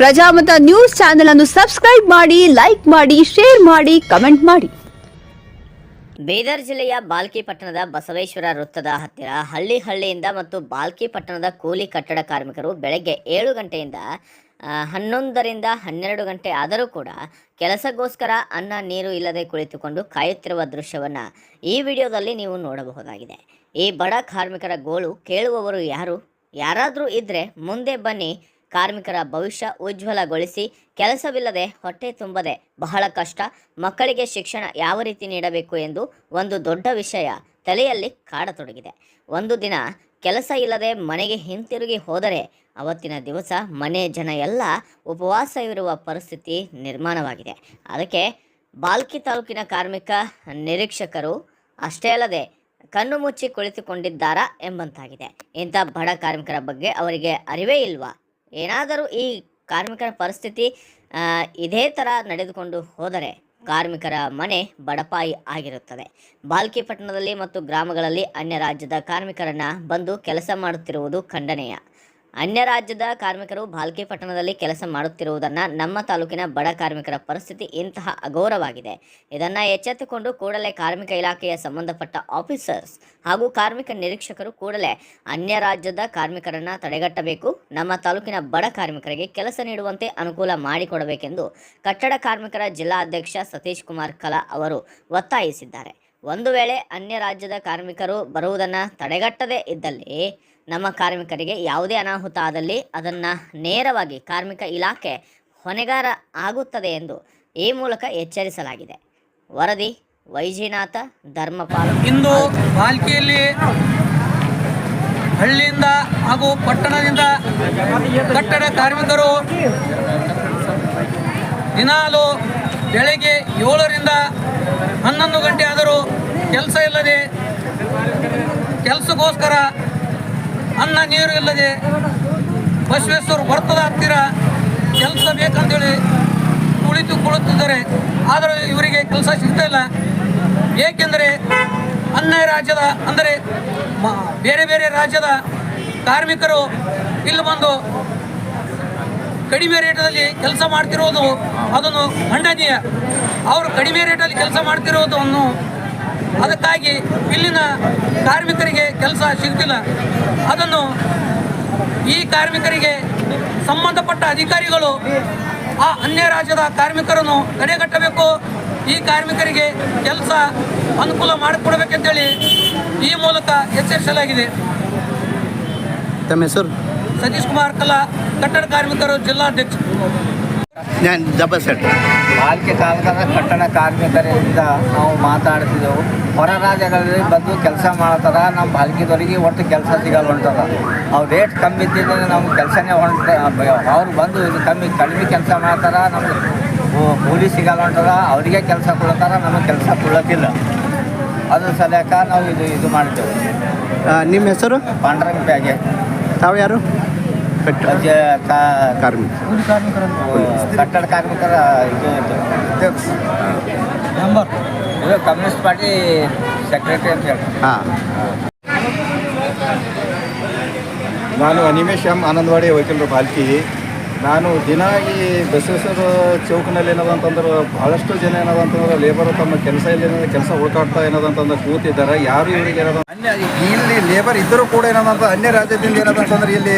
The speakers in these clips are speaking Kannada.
ಪ್ರಜಾಮತ ನ್ಯೂಸ್ ಚಾನೆಲ್ ಅನ್ನು ಸಬ್ಸ್ಕ್ರೈಬ್ ಮಾಡಿ, ಲೈಕ್ ಮಾಡಿ, ಶೇರ್ ಮಾಡಿ, ಕಮೆಂಟ್ ಮಾಡಿ. ಬೀದರ್ ಜಿಲ್ಲೆಯ ಬಾಲ್ಕಿ ಪಟ್ಟಣದ ಬಸವೇಶ್ವರ ವೃತ್ತದ ಹತ್ತಿರ ಹಳ್ಳಿಯಿಂದ ಮತ್ತು ಬಾಲ್ಕಿ ಪಟ್ಟಣದ ಕೂಲಿ ಕಟ್ಟಡ ಕಾರ್ಮಿಕರು ಬೆಳಗ್ಗೆ 7 ಗಂಟೆಯಿಂದ 11ರಿಂದ 12 ಗಂಟೆ ಆದರೂ ಕೂಡ ಕೆಲಸಕ್ಕೋಸ್ಕರ ಅನ್ನ ನೀರು ಇಲ್ಲದೆ ಕುಳಿತುಕೊಂಡು ಕಾಯುತ್ತಿರುವ ದೃಶ್ಯವನ್ನು ಈ ವಿಡಿಯೋದಲ್ಲಿ ನೀವು ನೋಡಬಹುದಾಗಿದೆ. ಈ ಬಡ ಕಾರ್ಮಿಕರ ಗೋಳು ಕೇಳುವವರು ಯಾರಾದರೂ ಇದ್ದರೆ ಮುಂದೆ ಬನ್ನಿ. ಕಾರ್ಮಿಕರ ಭವಿಷ್ಯ ಉಜ್ವಲಗೊಳಿಸಿ. ಕೆಲಸವಿಲ್ಲದೆ ಹೊಟ್ಟೆ ತುಂಬದೆ ಬಹಳ ಕಷ್ಟ. ಮಕ್ಕಳಿಗೆ ಶಿಕ್ಷಣ ಯಾವ ರೀತಿ ನೀಡಬೇಕು ಎಂದು ಒಂದು ದೊಡ್ಡ ವಿಷಯ ತಲೆಯಲ್ಲಿ ಕಾಡತೊಡಗಿದೆ. ಒಂದು ದಿನ ಕೆಲಸ ಇಲ್ಲದೆ ಮನೆಗೆ ಹಿಂತಿರುಗಿ ಹೋದರೆ ಅವತ್ತಿನ ದಿವಸ ಮನೆ ಜನ ಎಲ್ಲ ಉಪವಾಸ ಇರುವ ಪರಿಸ್ಥಿತಿ ನಿರ್ಮಾಣವಾಗಿದೆ. ಅದಕ್ಕೆ ಬಾಲ್ಕಿ ತಾಲೂಕಿನ ಕಾರ್ಮಿಕ ನಿರೀಕ್ಷಕರು ಅಷ್ಟೇ ಅಲ್ಲದೆ ಕಣ್ಣು ಮುಚ್ಚಿ ಕುಳಿತುಕೊಂಡಿದ್ದಾರಾ ಎಂಬಂತಾಗಿದೆ. ಇಂಥ ಬಡ ಕಾರ್ಮಿಕರ ಬಗ್ಗೆ ಅವರಿಗೆ ಅರಿವೇ ಇಲ್ವಾ? ಏನಾದರೂ ಈ ಕಾರ್ಮಿಕರ ಪರಿಸ್ಥಿತಿ ಇದೇ ಥರ ನಡೆದುಕೊಂಡು ಹೋದರೆ ಕಾರ್ಮಿಕರ ಮನೆ ಬಡಪಾಯಿ ಆಗಿರುತ್ತದೆ. ಬಾಲ್ಕಿ ಪಟ್ಟಣದಲ್ಲಿ ಮತ್ತು ಗ್ರಾಮಗಳಲ್ಲಿ ಅನ್ಯ ರಾಜ್ಯದ ಕಾರ್ಮಿಕರನ್ನು ಬಂದು ಕೆಲಸ ಮಾಡುತ್ತಿರುವುದು ಖಂಡನೀಯ. ಅನ್ಯ ರಾಜ್ಯದ ಕಾರ್ಮಿಕರು ಬಾಲ್ಕಿ ಪಟ್ಟಣದಲ್ಲಿ ಕೆಲಸ ಮಾಡುತ್ತಿರುವುದನ್ನು ನಮ್ಮ ತಾಲೂಕಿನ ಬಡ ಕಾರ್ಮಿಕರ ಪರಿಸ್ಥಿತಿ ಇಂತಹ ಅಘೋರವಾಗಿದೆ. ಇದನ್ನು ಎಚ್ಚೆತ್ತುಕೊಂಡು ಕೂಡಲೇ ಕಾರ್ಮಿಕ ಇಲಾಖೆಯ ಸಂಬಂಧಪಟ್ಟ ಆಫೀಸರ್ಸ್ ಹಾಗೂ ಕಾರ್ಮಿಕ ನಿರೀಕ್ಷಕರು ಕೂಡಲೇ ಅನ್ಯ ರಾಜ್ಯದ ಕಾರ್ಮಿಕರನ್ನು ತಡೆಗಟ್ಟಬೇಕು. ನಮ್ಮ ತಾಲೂಕಿನ ಬಡ ಕಾರ್ಮಿಕರಿಗೆ ಕೆಲಸ ನೀಡುವಂತೆ ಅನುಕೂಲ ಮಾಡಿಕೊಡಬೇಕೆಂದು ಕಟ್ಟಡ ಕಾರ್ಮಿಕರ ಜಿಲ್ಲಾ ಅಧ್ಯಕ್ಷ ಸತೀಶ್ ಕುಮಾರ್ ಕಲಾ ಅವರು ಒತ್ತಾಯಿಸಿದ್ದಾರೆ. ಒಂದು ವೇಳೆ ಅನ್ಯ ರಾಜ್ಯದ ಕಾರ್ಮಿಕರು ಬರುವುದನ್ನು ತಡೆಗಟ್ಟದೇ ಇದ್ದಲ್ಲಿ ನಮ್ಮ ಕಾರ್ಮಿಕರಿಗೆ ಯಾವುದೇ ಅನಾಹುತ ಆದಲ್ಲಿ ಅದನ್ನು ನೇರವಾಗಿ ಕಾರ್ಮಿಕ ಇಲಾಖೆ ಹೊಣೆಗಾರ ಆಗುತ್ತದೆ ಎಂದು ಈ ಮೂಲಕ ಎಚ್ಚರಿಸಲಾಗಿದೆ. ವರದಿ ವೈಜಿನಾಥ ಧರ್ಮಪಾಲ. ಇಂದು ಬಾಲ್ಕಿಯಲ್ಲಿ ಹಳ್ಳಿಯಿಂದ ಹಾಗೂ ಪಟ್ಟಣದಿಂದ ಕಟ್ಟಡ ಕಾರ್ಮಿಕರು ದಿನಾಲು ಬೆಳಗ್ಗೆ 7ರಿಂದ 11 ಗಂಟೆ ಆದರೂ ಕೆಲಸ ಇಲ್ಲದೆ, ಕೆಲಸಕ್ಕೋಸ್ಕರ ಅನ್ನ ನೀರು ಇಲ್ಲದೆ ಬಸವೇಶ್ವರ ವರ್ತದ ಹತ್ತಿರ ಕೆಲಸ ಬೇಕಂತೇಳಿ ಕುಳಿತಿದ್ದಾರೆ. ಆದರೆ ಇವರಿಗೆ ಕೆಲಸ ಸಿಗ್ತಾ ಇಲ್ಲ. ಏಕೆಂದರೆ ಅನ್ಯ ರಾಜ್ಯದ ಅಂದರೆ ಬೇರೆ ಬೇರೆ ರಾಜ್ಯದ ಕಾರ್ಮಿಕರು ಇಲ್ಲಿ ಬಂದು ಕಡಿಮೆ ರೇಟಲ್ಲಿ ಕೆಲಸ ಮಾಡ್ತಿರೋದು ಅದನ್ನು ಖಂಡನೀಯ. ಅವರು ಕಡಿಮೆ ರೇಟಲ್ಲಿ ಕೆಲಸ ಮಾಡ್ತಿರೋದನ್ನು ಅದಕ್ಕಾಗಿ ಇಲ್ಲಿನ ಕಾರ್ಮಿಕರಿಗೆ ಕೆಲಸ ಸಿಗ್ತಿಲ್ಲ. ಅದನ್ನು ಈ ಕಾರ್ಮಿಕರಿಗೆ ಸಂಬಂಧಪಟ್ಟ ಅಧಿಕಾರಿಗಳು ಆ ಅನ್ಯ ರಾಜ್ಯದ ಕಾರ್ಮಿಕರನ್ನು ತಡೆಗಟ್ಟಬೇಕು. ಈ ಕಾರ್ಮಿಕರಿಗೆ ಕೆಲಸ ಅನುಕೂಲ ಮಾಡಿಕೊಡಬೇಕೆಂತೇಳಿ ಈ ಮೂಲಕ ಎಚ್ಚರಿಸಲಾಗಿದೆ. ತಮ್ಮ ಹೆಸರು? ಸತೀಶ್ ಕುಮಾರ್ ಕಲಾ, ಕಟ್ಟಡ ಕಾರ್ಮಿಕರು ಜಿಲ್ಲಾಧ್ಯಕ್ಷ. ಬಾಲ್ಕಿ ತಾಲೂಕಿನ ಕಟ್ಟಡ ಕಾರ್ಮಿಕರಿಂದ ನಾವು ಮಾತಾಡ್ತಿದ್ದೆವು. ಹೊರ ರಾಜ್ಯಗಳಲ್ಲಿ ಬಂದು ಕೆಲಸ ಮಾಡ್ತಾರ. ನಮ್ಮ ಬಾಲ್ಕಿದವರಿಗೆ ಒಟ್ಟು ಕೆಲಸ ಸಿಗಲ್ಲ ಹೊಂಟದ. ಅವ್ರು ರೇಟ್ ಕಮ್ಮಿ ಇದ್ದಿದ್ದರೆ ನಮ್ಗೆ ಕೆಲಸನೇ ಅವ್ರು ಬಂದು ಇದು ಕಡಿಮೆ ಕೆಲಸ ಮಾಡ್ತಾರ. ನಮ್ಗೆ ಕೂಲಿ ಸಿಗಲ್ಲ ಹೊಂಟದ. ಅವರಿಗೆ ಕೆಲಸ ಕೊಡ್ತಾರ, ನಮಗೆ ಕೆಲಸ ಕೊಡೋಕ್ಕಿಲ್ಲ. ಅದ್ರ ಸಲಕ ನಾವು ಇದು ಮಾಡ್ತೇವೆ. ನಿಮ್ಮ ಹೆಸರು? ಪಾಂಡ್ರಂಗ ಪ್ಯಾಗೆ. ತಾವು ಯಾರು? ಕಟ್ಟಡ ಕಾರ್ಮಿಕರ ಇದು ಕಮ್ಯುನಿಸ್ಟ್ ಪಾರ್ಟಿ ಸೆಕ್ರೆಟರಿ ಅಂತ ಹೇಳಿ. ನಾನು ಅನಿಮೇಶ್ ಎಂ ಆನಂದವಾಡಿ ವಕೀಲರು ಬಾಲ್ಕಿ. ನಾನು ದಿನ ಈ ಬಸವೇಶ್ವರ ಚೌಕಿನಲ್ಲಿ ಏನದಂತಂದ್ರೆ ಭಾಳಷ್ಟು ಜನ ಏನದಂತಂದ್ರೆ ಲೇಬರ್ ತಮ್ಮ ಕೆಲಸ ಇಲ್ಲಿ ಕೆಲಸ ಹುಡುಕಾಡ್ತಾ ಏನದಂತಂದ್ರೆ ಕೂತಿದ್ದಾರೆ. ಯಾರು ಇವರಿಗೆ ಏನದ ಇಲ್ಲಿ ಲೇಬರ್ ಇದ್ದರೂ ಕೂಡ ಏನದಂತ ಅನ್ಯ ರಾಜ್ಯದಿಂದ ಏನದಂತಂದ್ರೆ ಇಲ್ಲಿ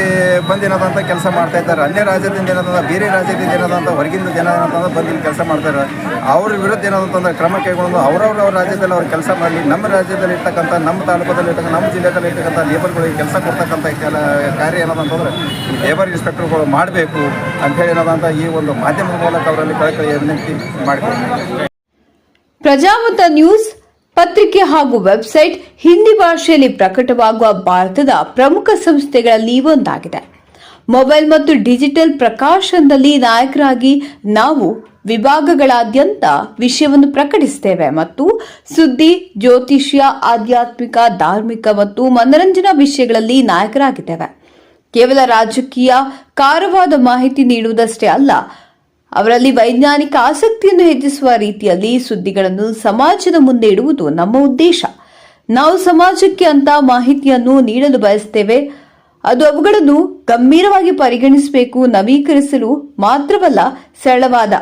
ಬಂದು ಏನದಂತ ಕೆಲಸ ಮಾಡ್ತಾ ಇದ್ದಾರೆ. ಅನ್ಯ ರಾಜ್ಯದಿಂದ ಏನದಂದ್ರೆ ಬೇರೆ ರಾಜ್ಯದಿಂದ ಏನದಂತ ಹೊರಗಿಂದ ಜನ ಏನಂತಂದ್ರೆ ಬಂದು ಇಲ್ಲಿ ಕೆಲಸ ಮಾಡ್ತಾರೆ. ಅವ್ರ ವಿರುದ್ಧ ಏನದಂತಂದ್ರೆ ಕ್ರಮ ಕೈಗೊಂಡು ಅವ್ರವ್ರ ರಾಜ್ಯದಲ್ಲಿ ಅವ್ರು ಕೆಲಸ ಮಾಡಲಿ. ನಮ್ಮ ರಾಜ್ಯದಲ್ಲಿ ಇರ್ತಕ್ಕಂಥ, ನಮ್ಮ ತಾಲೂಕದಲ್ಲಿ ಇರ್ತಕ್ಕಂಥ, ನಮ್ಮ ಜಿಲ್ಲೆಯಲ್ಲಿ ಇರ್ತಕ್ಕಂಥ ಲೇಬರ್ಗಳಿಗೆ ಕೆಲಸ ಕೊಡ್ತಕ್ಕಂಥ ಕಾರ್ಯ ಏನದಂತಂದ್ರೆ ಈ ಲೇಬರ್ ಇನ್ಸ್ಪೆಕ್ಟರ್ಗಳು ಮಾಡಬೇಕು ಅಂಥೇಳಿ ಏನದಂತ ಈ ಒಂದು ಮಾಧ್ಯಮದ ಮೂಲಕ ಅವರಲ್ಲಿ ಕಳಕಳಿ ವಿನಂತಿ ಮಾಡಿಕೊಡ್ತಾರೆ. ಪ್ರಜಾಮತ ನ್ಯೂಸ್ ಪತ್ರಿಕೆ ಹಾಗೂ ವೆಬ್ಸೈಟ್ ಹಿಂದಿ ಭಾಷೆಯಲ್ಲಿ ಪ್ರಕಟವಾಗುವ ಭಾರತದ ಪ್ರಮುಖ ಸಂಸ್ಥೆಗಳಲ್ಲಿ ಒಂದಾಗಿದೆ. ಮೊಬೈಲ್ ಮತ್ತು ಡಿಜಿಟಲ್ ಪ್ರಕಾಶನದಲ್ಲಿ ನಾಯಕರಾಗಿ ನಾವು ವಿಭಾಗಗಳಾದ್ಯಂತ ವಿಷಯವನ್ನು ಪ್ರಕಟಿಸುತ್ತೇವೆ ಮತ್ತು ಸುದ್ದಿ, ಜ್ಯೋತಿಷ್ಯ, ಆಧ್ಯಾತ್ಮಿಕ, ಧಾರ್ಮಿಕ ಮತ್ತು ಮನರಂಜನಾ ವಿಷಯಗಳಲ್ಲಿ ನಾಯಕರಾಗಿದ್ದೇವೆ. ಕೇವಲ ರಾಜಕೀಯ ಕಾರವಾದ ಮಾಹಿತಿ ನೀಡುವುದಷ್ಟೇ ಅಲ್ಲ, ಅವರಲ್ಲಿ ವೈಜ್ಞಾನಿಕ ಆಸಕ್ತಿಯನ್ನು ಹೆಚ್ಚಿಸುವ ರೀತಿಯಲ್ಲಿ ಸುದ್ದಿಗಳನ್ನು ಸಮಾಜದ ಮುಂದೆ ಇಡುವುದು ನಮ್ಮ ಉದ್ದೇಶ. ನಾವು ಸಮಾಜಕ್ಕೆ ಅಂತ ಮಾಹಿತಿಯನ್ನು ನೀಡಲು ಬಯಸುತ್ತೇವೆ. ಅದು ಅವುಗಳನ್ನು ಗಂಭೀರವಾಗಿ ಪರಿಗಣಿಸಬೇಕು. ನವೀಕರಿಸಲು ಮಾತ್ರವಲ್ಲ, ಸರಳವಾದ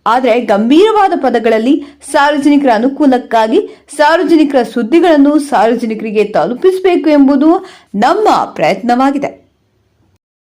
ಆದರೆ ಗಂಭೀರವಾದ ಪದಗಳಲ್ಲಿ ಸಾರ್ವಜನಿಕರ ಅನುಕೂಲಕ್ಕಾಗಿ ಸಾರ್ವಜನಿಕರ ಸುದ್ದಿಗಳನ್ನು ಸಾರ್ವಜನಿಕರಿಗೆ ತಲುಪಿಸಬೇಕು ಎಂಬುದು ನಮ್ಮ ಪ್ರಯತ್ನವಾಗಿದೆ.